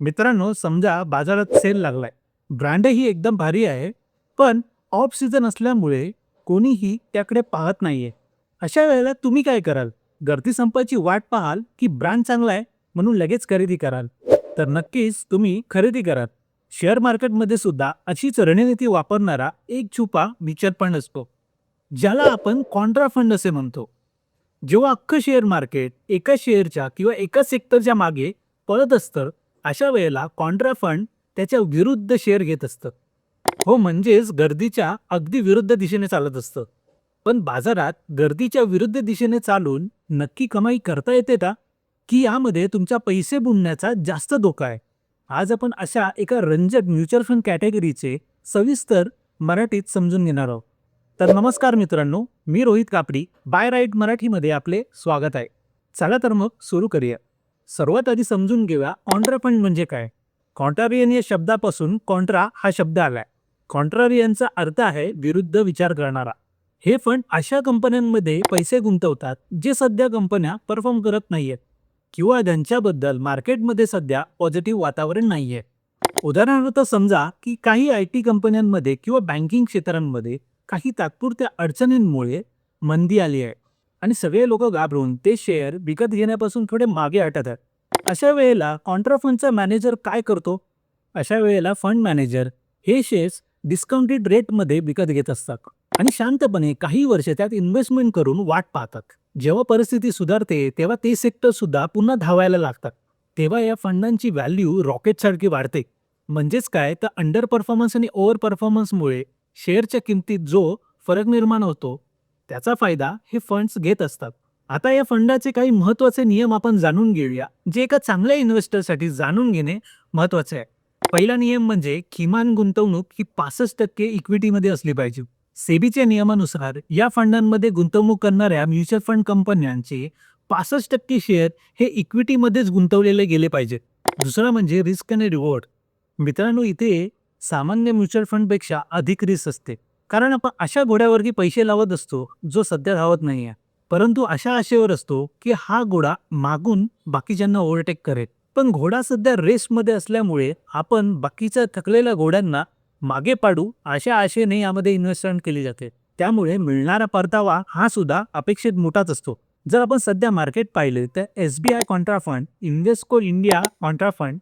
मित्रांनो, समजा बाजारात सेल लागलाय. ब्रँडही एकदम भारी आहे, पण ऑफ सीझन असल्यामुळे कोणीही त्याकडे पाहत नाहीये. अशा वेळेला तुम्ही काय कराल? गर्दी संपायची वाट पाहाल की ब्रँड चांगला आहे म्हणून लगेच खरेदी कराल? तर नक्कीच तुम्ही खरेदी कराल. शेअर मार्केटमध्ये सुद्धा अशीच रणनीती वापरणारा एक छुपा म्युच्युअल फंड असतो, ज्याला आपण कॉन्ट्रा फंड असे म्हणतो. जेव्हा अख्खं शेअर मार्केट एका शेअरच्या किंवा एका सेक्टरच्या मागे पळत असतं, अशा वेळेला कॉन्ट्रा फंड त्याच्या विरुद्ध शेअर घेत असतं. हो, म्हणजेच गर्दीच्या अगदी विरुद्ध दिशेने चालत असतं. पण बाजारात गर्दीच्या विरुद्ध दिशेने चालून नक्की कमाई करता येते का? की यामध्ये तुमचा पैसे बुडण्याचा जास्त धोका आहे? आज आपण अशा एका रंजक म्युच्युअल फंड कॅटेगरीचे सविस्तर मराठीत समजून घेणार आहोत. तर नमस्कार मित्रांनो, मी रोहित कापडी, बाय राईट मराठीमध्ये आपले स्वागत आहे. चला तर मग सुरू करूया. सर्वात आधी समजून घेऊया कॉन्ट्रा फंड म्हणजे काय. कॉन्ट्रारियन या शब्दापासून कॉन्ट्रा हा शब्द आलाय. कॉन्ट्रारियनचा अर्थ आहे विरुद्ध विचार करणारा. हे फंड अशा कंपन्यांमध्ये पैसे गुंतवतात जे सध्या कंपन्या परफॉर्म करत नाहीयेत किंवा ज्यांच्याबद्दल मार्केटमध्ये सध्या पॉझिटिव्ह वातावरण नाहीये. उदाहरणार्थ समजा की काही आय टी कंपन्यांमध्ये किंवा बँकिंग क्षेत्रांमध्ये काही तात्पुरत्या अडचणींमुळे मंदी आली आहे आणि सगळे लोक घाबरून ते शेअर विकत घेण्यापासून थोडे मागे हटत आहेत. अशा वेळेला कॉन्ट्रा फंडचा मॅनेजर काय करतो? अशा वेळेला फंड मॅनेजर हे शेअर्स डिस्काउंटेड रेटमध्ये विकत घेत असतात आणि शांतपणे काही वर्ष त्यात इन्व्हेस्टमेंट करून वाट पाहतात. जेव्हा परिस्थिती सुधारते तेव्हा ते सेक्टर सुद्धा पुन्हा धावायला लागतात. तेव्हा या फंडांची व्हॅल्यू रॉकेटसारखी वाढते. म्हणजेच काय तर अंडर परफॉर्मन्स आणि ओव्हर परफॉर्मन्समुळे शेअरच्या किमतीत जो फरक निर्माण होतो त्याचा फायदा हे फंड्स घेत असतात. आता या फंडाचे काही महत्त्वाचे नियम आपण जाणून घेऊया, जे एका चांगल्या इन्व्हेस्टरसाठी जाणून घेणे महत्त्वाचे आहे. पहिला नियम म्हणजे किमान गुंतवणूक ही 65% इक्विटीमध्ये असली पाहिजे. सेबीच्या नियमानुसार या फंडांमध्ये गुंतवणूक करणाऱ्या म्युच्युअल फंड कंपन्यांचे 65% शेअर हे इक्विटीमध्येच गुंतवलेले गेले पाहिजेत. दुसरा म्हणजे रिस्क आणि रिवॉर्ड. मित्रांनो, इथे सामान्य म्युच्युअल फंडपेक्षा अधिक रिस्क असते, कारण आपण अशा घोड्यावरती पैसे लावत असतो जो सध्या धावत नाहीये, परंतु अशा आशेवर असतो की हा घोडा मागून बाकीच्यांना ओव्हरटेक करेल. पण घोडा सध्या रेसमध्ये असल्यामुळे आपण बाकीच्या थकलेल्या घोड्यांना मागे पाडू अशा आशेने यामध्ये इन्व्हेस्टमेंट केली जाते. त्यामुळे मिळणारा परतावा हा सुद्धा अपेक्षित मोठाच असतो. जर आपण सध्या मार्केट पाहिले तर SBI Contra fund, इन्व्हेस्को India Contra fund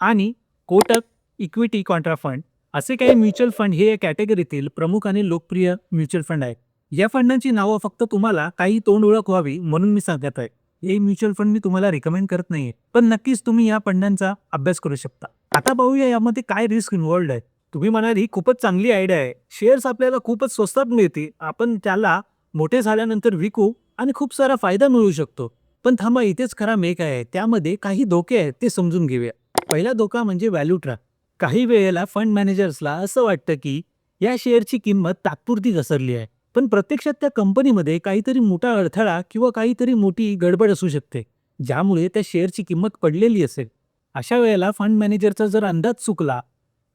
आणि कोटक इक्विटी कॉन्ट्रा फंड असे काही म्युच्युअल फंड हे या कॅटेगरीतील प्रमुख आणि लोकप्रिय म्युच्युअल फंड आहेत. या फंडांची नावं फक्त तुम्हाला काही तोंड ओळख व्हावी म्हणून मी सांगत आहे. हे म्युच्युअल फंड मी तुम्हाला रिकमेंड करत नाहीये, पण नक्कीच तुम्ही या फंडांचा अभ्यास करू शकता. आता पाहूया यामध्ये काय रिस्क इन्व्हॉल्ड आहे. तुम्ही म्हणाल ही खूपच चांगली आयडिया आहे, शेअर्स आपल्याला खूपच स्वस्तात मिळते, आपण त्याला मोठे झाल्यानंतर विकू आणि खूप सारा फायदा मिळू शकतो. पण थांबा, इथेच खरा मेक आहे. त्यामध्ये काही धोके आहेत ते समजून घेऊया. पहिला धोका म्हणजे व्हॅल्यू ट्रॅप. काही वेळेला फंड मॅनेजर्सला असं वाटतं की या शेअरची किंमत तात्पुरती घसरली आहे, पण प्रत्यक्षात त्या कंपनीमध्ये काहीतरी मोठा अडथळा किंवा काहीतरी मोठी गडबड असू शकते, ज्यामुळे त्या शेअरची किंमत पडलेली असेल. अशा वेळेला फंड मॅनेजरचा जर अंदाज चुकला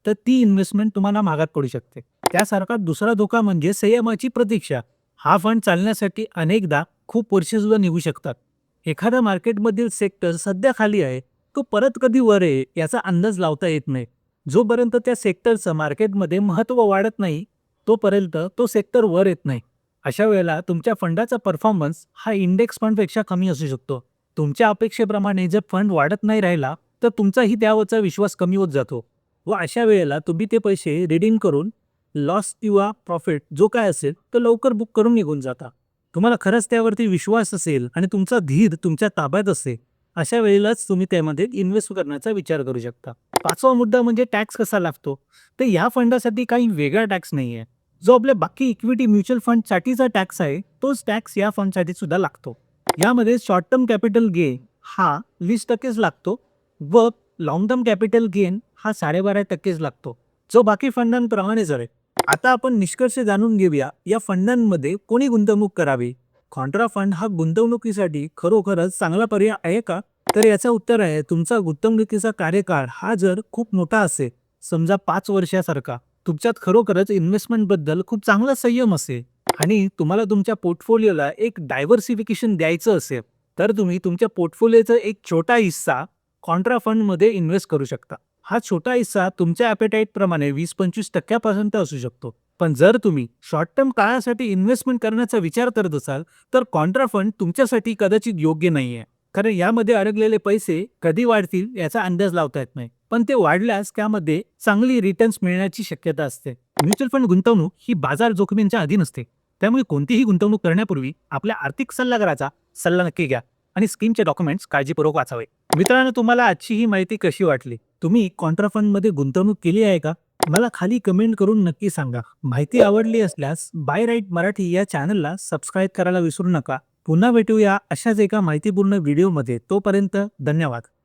तर ती इन्व्हेस्टमेंट तुम्हाला महागात पडू शकते. त्यासारखा दुसरा धोका म्हणजे संयमाची प्रतीक्षा. हा फंड चालण्यासाठी अनेकदा खूप वर्षे सुद्धा निघू शकतात. एखादा मार्केटमधील सेक्टर सध्या खाली आहे, तो परत कधी वर आहे याचा अंदाज लावता येत नाही. जोपर्यंत त्या सेक्टरचं मार्केटमध्ये महत्त्व वाढत नाही तोपर्यंत तो सेक्टर वर येत नाही. अशा वेळेला तुमच्या फंडाचा परफॉर्मन्स हा इंडेक्स फंडपेक्षा कमी असू शकतो. तुमच्या अपेक्षेप्रमाणे जर फंड वाढत नाही राहिला तर तुमचाही त्यावरचा विश्वास कमी होत जातो व अशा वेळेला तुम्ही ते पैसे रिडीम करून लॉस किंवा प्रॉफिट जो काय असेल तो लवकर बुक करून निघून जाता. तुम्हाला खरंच त्यावरती विश्वास असेल आणि तुमचा धीर तुमच्या ताब्यात असेल, अशा वेळेलाच तुम्ही त्यामध्ये इन्व्हेस्ट करण्याचा विचार करू शकता. पाचवा मुद्दा म्हणजे टॅक्स कसा लागतो. तर या फंडासाठी काही वेगळा टॅक्स नाही आहे. जो आपल्या बाकी इक्विटी म्युच्युअल फंडसाठीचा टॅक्स आहे तोच टॅक्स या फंडसाठी सुद्धा लागतो. यामध्ये शॉर्ट टर्म कॅपिटल गेन हा 20%च लागतो व लॉंग टर्म कॅपिटल गेन हा 12.5%च लागतो, जो बाकी फंडांप्रमाणेच आहे. आता आपण निष्कर्ष जाणून घेऊया या फंडांमध्ये कोणी गुंतवणूक करावी. कॉन्ट्रा फंड हा गुंतवणुकीसाठी खरोखरच चांगला पर्याय आहे का? तर याचं उत्तर आहे, तुमचा गुंतवणुकीचा कार्यकाळ हा जर खूप मोठा असेल, समजा 5 वर्षासारखा, तुमच्यात खरोखरच इन्व्हेस्टमेंट बद्दल खूप चांगला संयम असेल आणि तुम्हाला तुमच्या पोर्टफोलिओला एक डायव्हर्सिफिकेशन द्यायचं असेल, तर तुम्ही तुमच्या पोर्टफोलिओचा एक छोटा हिस्सा कॉन्ट्रा फंडमध्ये इन्व्हेस्ट करू शकता. हा छोटा हिस्सा तुमच्या ॲपेटाईट प्रमाणे 20-25% असू शकतो. पण जर तुम्ही शॉर्ट टर्म काळासाठी इन्व्हेस्टमेंट करण्याचा विचार करत असाल, तर कॉन्ट्रा फंड तुमच्यासाठी कदाचित योग्य नाहीये. कारण यामध्ये अडकलेले पैसे कधी वाढतील याचा अंदाज लावता येत नाही. पण ते वाढल्यास त्यामध्ये चांगली रिटर्न्स मिळण्याची शक्यता असते. म्युच्युअल फंड गुंतवणूक ही बाजार जोखमींच्या अधीन असते. त्यामुळे कोणतीही गुंतवणूक करण्यापूर्वी आपल्या आर्थिक सल्लागाराचा सल्ला नक्की घ्या आणि स्कीमचे डॉक्युमेंट्स काळजीपूर्वक वाचावे. मित्रांनो, तुम्हाला आजची ही माहिती कशी वाटली? तुम्ही कॉन्ट्रा फंडमध्ये गुंतवणूक केली आहे का? मला खाली कमेंट करून नक्की सांगा. माहिती आवडली असल्यास बाय राईट मराठी या चॅनलला सबस्क्राईब करायला विसरू नका. पुन्हा भेटूया अशाच एका माहितीपूर्ण व्हिडिओमध्ये. तोपर्यंत धन्यवाद.